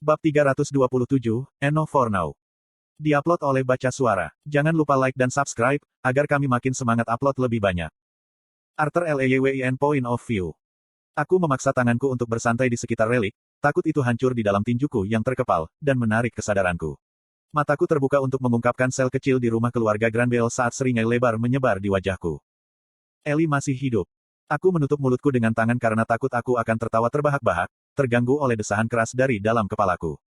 Bab 327, Eno for Now. Diupload oleh Baca Suara. Jangan lupa like dan subscribe, agar kami makin semangat upload lebih banyak. Arthur Lewin Point of View. Aku memaksa tanganku untuk bersantai di sekitar relik, takut itu hancur di dalam tinjuku yang terkepal, dan menarik kesadaranku. Mataku terbuka untuk mengungkapkan sel kecil di rumah keluarga Granville saat seringai lebar menyebar di wajahku. Ellie masih hidup. Aku menutup mulutku dengan tangan karena takut aku akan tertawa terbahak-bahak, terganggu oleh desahan keras dari dalam kepalaku.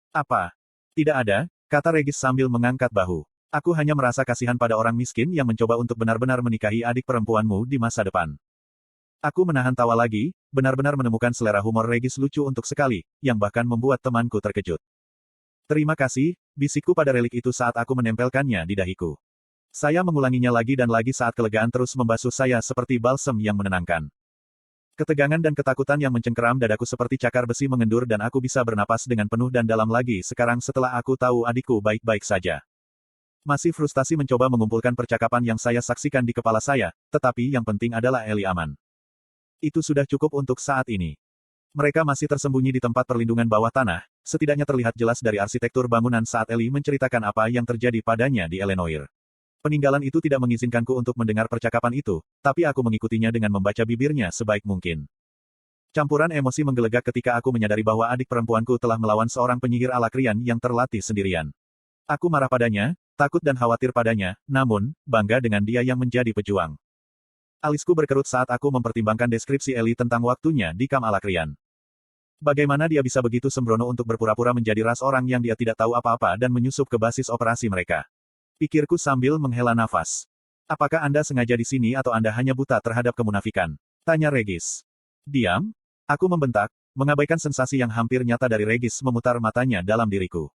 Apa? Tidak ada, kata Regis sambil mengangkat bahu. Aku hanya merasa kasihan pada orang miskin yang mencoba untuk benar-benar menikahi adik perempuanmu di masa depan. Aku menahan tawa lagi, benar-benar menemukan selera humor Regis lucu untuk sekali, yang bahkan membuat temanku terkejut. Terima kasih, bisikku pada relik itu saat aku menempelkannya di dahiku. Saya mengulanginya lagi dan lagi saat kelegaan terus membasuh saya seperti balsem yang menenangkan. Ketegangan dan ketakutan yang mencengkeram dadaku seperti cakar besi mengendur dan aku bisa bernapas dengan penuh dan dalam lagi sekarang setelah aku tahu adikku baik-baik saja. Masih frustasi mencoba mengumpulkan percakapan yang saya saksikan di kepala saya, tetapi yang penting adalah Ellie aman. Itu sudah cukup untuk saat ini. Mereka masih tersembunyi di tempat perlindungan bawah tanah, setidaknya terlihat jelas dari arsitektur bangunan saat Ellie menceritakan apa yang terjadi padanya di Eleanor. Peninggalan itu tidak mengizinkanku untuk mendengar percakapan itu, tapi aku mengikutinya dengan membaca bibirnya sebaik mungkin. Campuran emosi menggelegak ketika aku menyadari bahwa adik perempuanku telah melawan seorang penyihir ala Krian yang terlatih sendirian. Aku marah padanya, takut dan khawatir padanya, namun, bangga dengan dia yang menjadi pejuang. Alisku berkerut saat aku mempertimbangkan deskripsi Ellie tentang waktunya di kamp ala Krian. Bagaimana dia bisa begitu sembrono untuk berpura-pura menjadi ras orang yang dia tidak tahu apa-apa dan menyusup ke basis operasi mereka? Pikirku sambil menghela nafas. Apakah Anda sengaja di sini atau Anda hanya buta terhadap kemunafikan? Tanya Regis. Diam? Aku membentak, mengabaikan sensasi yang hampir nyata dari Regis memutar matanya dalam diriku.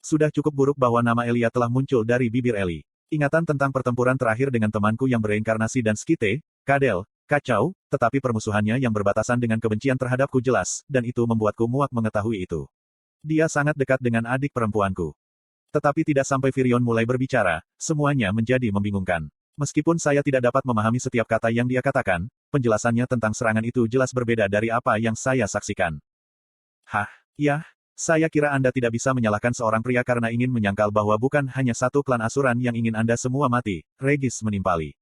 Sudah cukup buruk bahwa nama Elia telah muncul dari bibir Ellie. Ingatan tentang pertempuran terakhir dengan temanku yang bereinkarnasi dan Skite, Kadel, kacau, tetapi permusuhannya yang berbatasan dengan kebencian terhadapku jelas, dan itu membuatku muak mengetahui itu. Dia sangat dekat dengan adik perempuanku. Tetapi tidak sampai Virion mulai berbicara, semuanya menjadi membingungkan. Meskipun saya tidak dapat memahami setiap kata yang dia katakan, penjelasannya tentang serangan itu jelas berbeda dari apa yang saya saksikan. Hah, ya, saya kira Anda tidak bisa menyalahkan seorang pria karena ingin menyangkal bahwa bukan hanya satu klan asuran yang ingin Anda semua mati, Regis menimpali.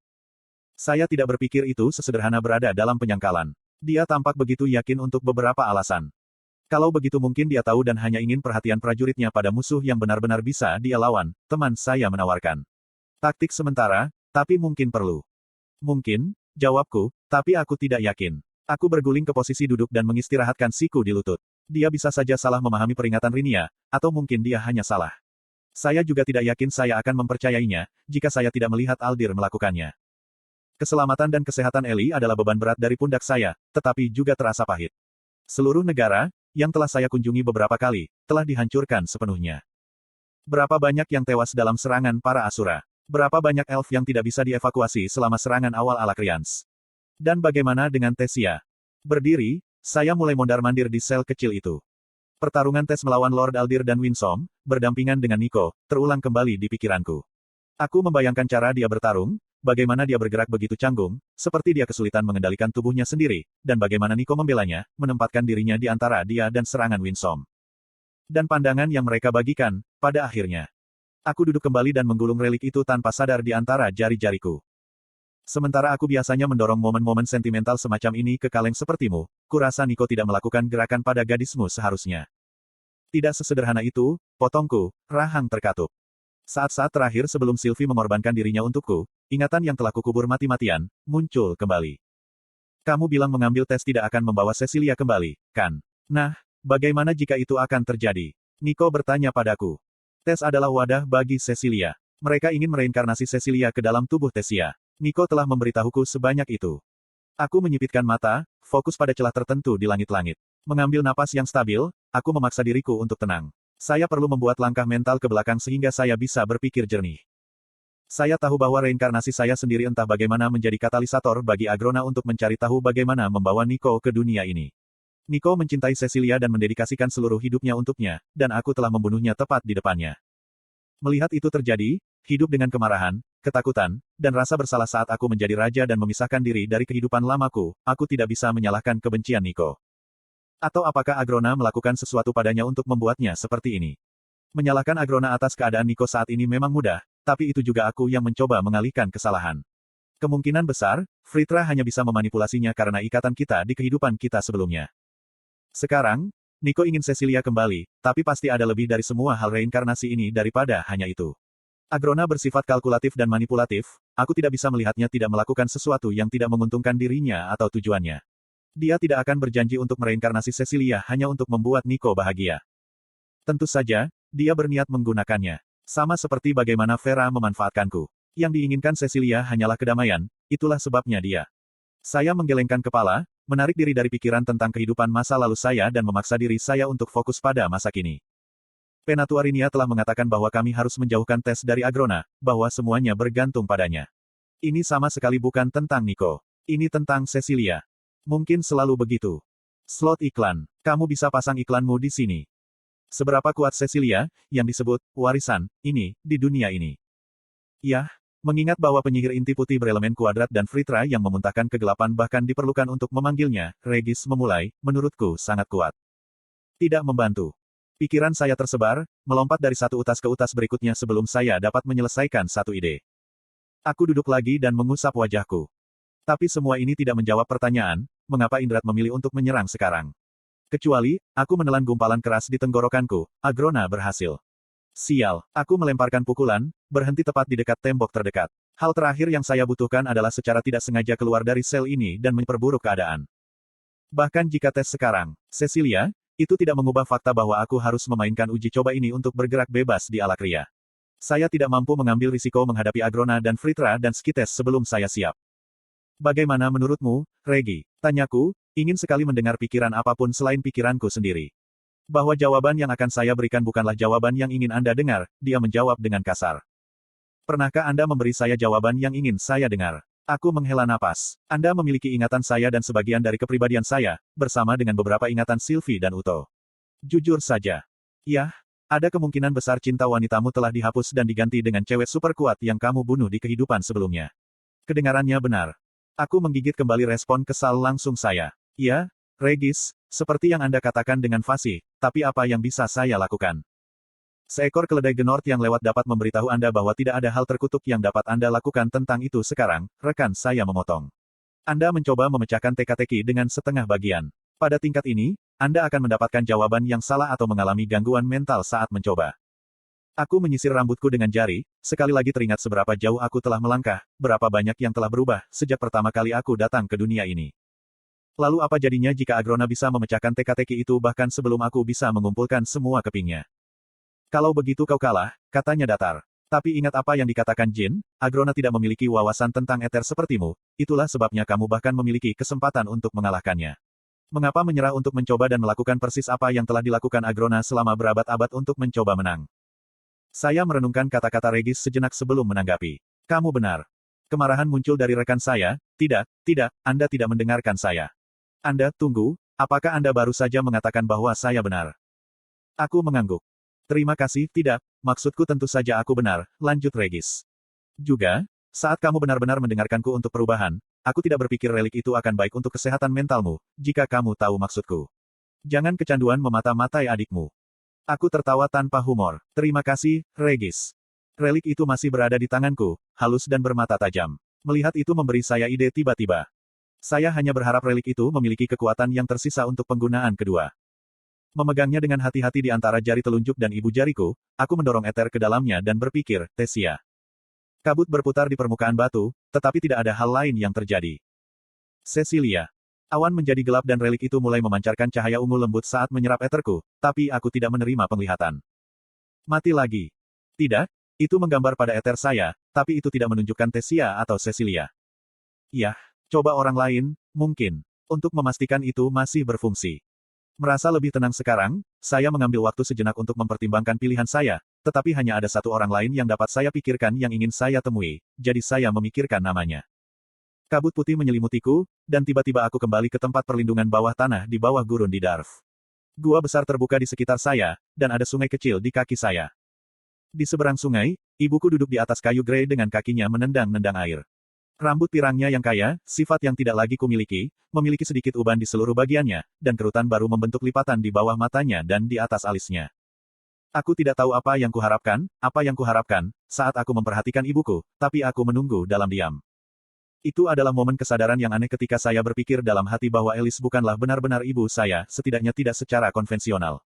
Saya tidak berpikir itu sesederhana berada dalam penyangkalan. Dia tampak begitu yakin untuk beberapa alasan. Kalau begitu mungkin dia tahu dan hanya ingin perhatian prajuritnya pada musuh yang benar-benar bisa dia lawan, teman saya menawarkan. Taktik sementara, tapi mungkin perlu. Mungkin, jawabku, tapi aku tidak yakin. Aku berguling ke posisi duduk dan mengistirahatkan siku di lutut. Dia bisa saja salah memahami peringatan Rinia, atau mungkin dia hanya salah. Saya juga tidak yakin saya akan mempercayainya, jika saya tidak melihat Aldir melakukannya. Keselamatan dan kesehatan Ellie adalah beban berat dari pundak saya, tetapi juga terasa pahit. Seluruh negara, yang telah saya kunjungi beberapa kali, telah dihancurkan sepenuhnya. Berapa banyak yang tewas dalam serangan para Asura? Berapa banyak elf yang tidak bisa dievakuasi selama serangan awal ala Krians? Dan bagaimana dengan Tessia? Berdiri, saya mulai mondar-mandir di sel kecil itu. Pertarungan Tess melawan Lord Aldir dan Winsome, berdampingan dengan Nico, terulang kembali di pikiranku. Aku membayangkan cara dia bertarung, bagaimana dia bergerak begitu canggung, seperti dia kesulitan mengendalikan tubuhnya sendiri, dan bagaimana Nico membelanya, menempatkan dirinya di antara dia dan serangan Winsome. Dan pandangan yang mereka bagikan, pada akhirnya. Aku duduk kembali dan menggulung relik itu tanpa sadar di antara jari-jariku. Sementara aku biasanya mendorong momen-momen sentimental semacam ini ke kaleng sepertimu, kurasa Nico tidak melakukan gerakan pada gadismu seharusnya. Tidak sesederhana itu, potongku, rahang terkatup. Saat-saat terakhir sebelum Sylvie mengorbankan dirinya untukku, ingatan yang telah kukubur mati-matian, muncul kembali. Kamu bilang mengambil tes tidak akan membawa Cecilia kembali, kan? Nah, bagaimana jika itu akan terjadi? Nico bertanya padaku. Tes adalah wadah bagi Cecilia. Mereka ingin mereinkarnasi Cecilia ke dalam tubuh Tessia. Nico telah memberitahuku sebanyak itu. Aku menyipitkan mata, fokus pada celah tertentu di langit-langit. Mengambil napas yang stabil, aku memaksa diriku untuk tenang. Saya perlu membuat langkah mental ke belakang sehingga saya bisa berpikir jernih. Saya tahu bahwa reinkarnasi saya sendiri entah bagaimana menjadi katalisator bagi Agrona untuk mencari tahu bagaimana membawa Nico ke dunia ini. Nico mencintai Cecilia dan mendedikasikan seluruh hidupnya untuknya, dan aku telah membunuhnya tepat di depannya. Melihat itu terjadi, hidup dengan kemarahan, ketakutan, dan rasa bersalah saat aku menjadi raja dan memisahkan diri dari kehidupan lamaku, aku tidak bisa menyalahkan kebencian Nico. Atau apakah Agrona melakukan sesuatu padanya untuk membuatnya seperti ini? Menyalahkan Agrona atas keadaan Nico saat ini memang mudah, tapi itu juga aku yang mencoba mengalihkan kesalahan. Kemungkinan besar, Fritra hanya bisa memanipulasinya karena ikatan kita di kehidupan kita sebelumnya. Sekarang, Nico ingin Cecilia kembali, tapi pasti ada lebih dari semua hal reinkarnasi ini daripada hanya itu. Agrona bersifat kalkulatif dan manipulatif, aku tidak bisa melihatnya tidak melakukan sesuatu yang tidak menguntungkan dirinya atau tujuannya. Dia tidak akan berjanji untuk mereinkarnasi Cecilia hanya untuk membuat Nico bahagia. Tentu saja, dia berniat menggunakannya. Sama seperti bagaimana Vera memanfaatkanku. Yang diinginkan Cecilia hanyalah kedamaian, itulah sebabnya dia. Saya menggelengkan kepala, menarik diri dari pikiran tentang kehidupan masa lalu saya dan memaksa diri saya untuk fokus pada masa kini. Penatuarinia telah mengatakan bahwa kami harus menjauhkan tes dari Agrona, bahwa semuanya bergantung padanya. Ini sama sekali bukan tentang Nico. Ini tentang Cecilia. Mungkin selalu begitu. Slot iklan. Kamu bisa pasang iklanmu di sini. Seberapa kuat Cecilia, yang disebut warisan, ini, di dunia ini? Yah. Mengingat bahwa penyihir inti putih berelemen kuadrat dan Fritra yang memuntahkan kegelapan bahkan diperlukan untuk memanggilnya, Regis memulai, menurutku sangat kuat. Tidak membantu. Pikiran saya tersebar, melompat dari satu utas ke utas berikutnya sebelum saya dapat menyelesaikan satu ide. Aku duduk lagi dan mengusap wajahku. Tapi semua ini tidak menjawab pertanyaan, mengapa Indrat memilih untuk menyerang sekarang. Kecuali, aku menelan gumpalan keras di tenggorokanku, Agrona berhasil. Sial, aku melemparkan pukulan, berhenti tepat di dekat tembok terdekat. Hal terakhir yang saya butuhkan adalah secara tidak sengaja keluar dari sel ini dan memperburuk keadaan. Bahkan jika tes sekarang, Cecilia, itu tidak mengubah fakta bahwa aku harus memainkan uji coba ini untuk bergerak bebas di Alakria. Saya tidak mampu mengambil risiko menghadapi Agrona dan Fritra dan Skites sebelum saya siap. Bagaimana menurutmu, Regi? Tanyaku, ingin sekali mendengar pikiran apapun selain pikiranku sendiri. Bahwa jawaban yang akan saya berikan bukanlah jawaban yang ingin Anda dengar, dia menjawab dengan kasar. Pernahkah Anda memberi saya jawaban yang ingin saya dengar? Aku menghela napas. Anda memiliki ingatan saya dan sebagian dari kepribadian saya, bersama dengan beberapa ingatan Sylvie dan Uto. Jujur saja. Yah, ada kemungkinan besar cinta wanitamu telah dihapus dan diganti dengan cewek super kuat yang kamu bunuh di kehidupan sebelumnya. Kedengarannya benar. Aku menggigit kembali respon kesal langsung saya. Ya, Regis, seperti yang Anda katakan dengan fasih, tapi apa yang bisa saya lakukan? Seekor keledai Genort yang lewat dapat memberitahu Anda bahwa tidak ada hal terkutuk yang dapat Anda lakukan tentang itu sekarang, rekan saya memotong. Anda mencoba memecahkan teka-teki dengan setengah bagian. Pada tingkat ini, Anda akan mendapatkan jawaban yang salah atau mengalami gangguan mental saat mencoba. Aku menyisir rambutku dengan jari, sekali lagi teringat seberapa jauh aku telah melangkah, berapa banyak yang telah berubah, sejak pertama kali aku datang ke dunia ini. Lalu apa jadinya jika Agrona bisa memecahkan teka-teki itu bahkan sebelum aku bisa mengumpulkan semua kepingnya? Kalau begitu kau kalah, katanya datar. Tapi ingat apa yang dikatakan Jin, Agrona tidak memiliki wawasan tentang eter sepertimu, itulah sebabnya kamu bahkan memiliki kesempatan untuk mengalahkannya. Mengapa menyerah untuk mencoba dan melakukan persis apa yang telah dilakukan Agrona selama berabad-abad untuk mencoba menang? Saya merenungkan kata-kata Regis sejenak sebelum menanggapi. Kamu benar. Kemarahan muncul dari rekan saya, tidak, Anda tidak mendengarkan saya. Anda, tunggu, apakah Anda baru saja mengatakan bahwa saya benar? Aku mengangguk. Terima kasih, tidak, maksudku tentu saja aku benar, lanjut Regis. Juga, saat kamu benar-benar mendengarkanku untuk perubahan, aku tidak berpikir relik itu akan baik untuk kesehatan mentalmu, jika kamu tahu maksudku. Jangan kecanduan memata-matai adikmu. Aku tertawa tanpa humor. Terima kasih, Regis. Relik itu masih berada di tanganku, halus dan bermata tajam. Melihat itu memberi saya ide tiba-tiba. Saya hanya berharap relik itu memiliki kekuatan yang tersisa untuk penggunaan kedua. Memegangnya dengan hati-hati di antara jari telunjuk dan ibu jariku, aku mendorong eter ke dalamnya dan berpikir, Tesia. Kabut berputar di permukaan batu, tetapi tidak ada hal lain yang terjadi. Cecilia. Awan menjadi gelap dan relik itu mulai memancarkan cahaya ungu lembut saat menyerap eterku, tapi aku tidak menerima penglihatan. Mati lagi. Tidak, itu menggambar pada eter saya, tapi itu tidak menunjukkan Tesia atau Cecilia. Yah. Coba orang lain, mungkin. Untuk memastikan itu masih berfungsi. Merasa lebih tenang sekarang, saya mengambil waktu sejenak untuk mempertimbangkan pilihan saya, tetapi hanya ada satu orang lain yang dapat saya pikirkan yang ingin saya temui, jadi saya memikirkan namanya. Kabut putih menyelimutiku, dan tiba-tiba aku kembali ke tempat perlindungan bawah tanah di bawah gurun di Darf. Gua besar terbuka di sekitar saya, dan ada sungai kecil di kaki saya. Di seberang sungai, ibuku duduk di atas kayu grey dengan kakinya menendang-nendang air. Rambut pirangnya yang kaya, sifat yang tidak lagi kumiliki, memiliki sedikit uban di seluruh bagiannya, dan kerutan baru membentuk lipatan di bawah matanya dan di atas alisnya. Aku tidak tahu apa yang kuharapkan, saat aku memperhatikan ibuku, tapi aku menunggu dalam diam. Itu adalah momen kesadaran yang aneh ketika saya berpikir dalam hati bahwa Alice bukanlah benar-benar ibu saya, setidaknya tidak secara konvensional.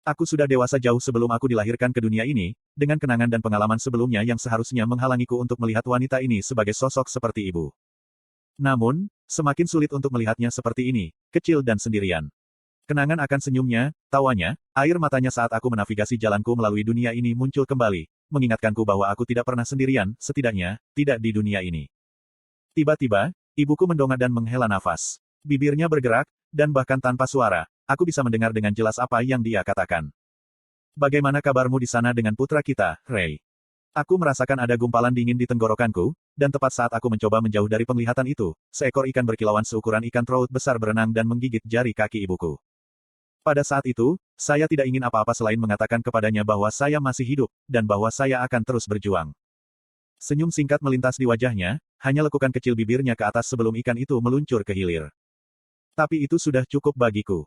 Aku sudah dewasa jauh sebelum aku dilahirkan ke dunia ini, dengan kenangan dan pengalaman sebelumnya yang seharusnya menghalangiku untuk melihat wanita ini sebagai sosok seperti ibu. Namun, semakin sulit untuk melihatnya seperti ini, kecil dan sendirian. Kenangan akan senyumnya, tawanya, air matanya saat aku menavigasi jalanku melalui dunia ini muncul kembali, mengingatkanku bahwa aku tidak pernah sendirian, setidaknya, tidak di dunia ini. Tiba-tiba, ibuku mendongak dan menghela nafas. Bibirnya bergerak, dan bahkan tanpa suara, aku bisa mendengar dengan jelas apa yang dia katakan. Bagaimana kabarmu di sana dengan putra kita, Ray? Aku merasakan ada gumpalan dingin di tenggorokanku, dan tepat saat aku mencoba menjauh dari penglihatan itu, seekor ikan berkilauan seukuran ikan trout besar berenang dan menggigit jari kaki ibuku. Pada saat itu, saya tidak ingin apa-apa selain mengatakan kepadanya bahwa saya masih hidup, dan bahwa saya akan terus berjuang. Senyum singkat melintas di wajahnya, hanya lekukan kecil bibirnya ke atas sebelum ikan itu meluncur ke hilir. Tapi itu sudah cukup bagiku.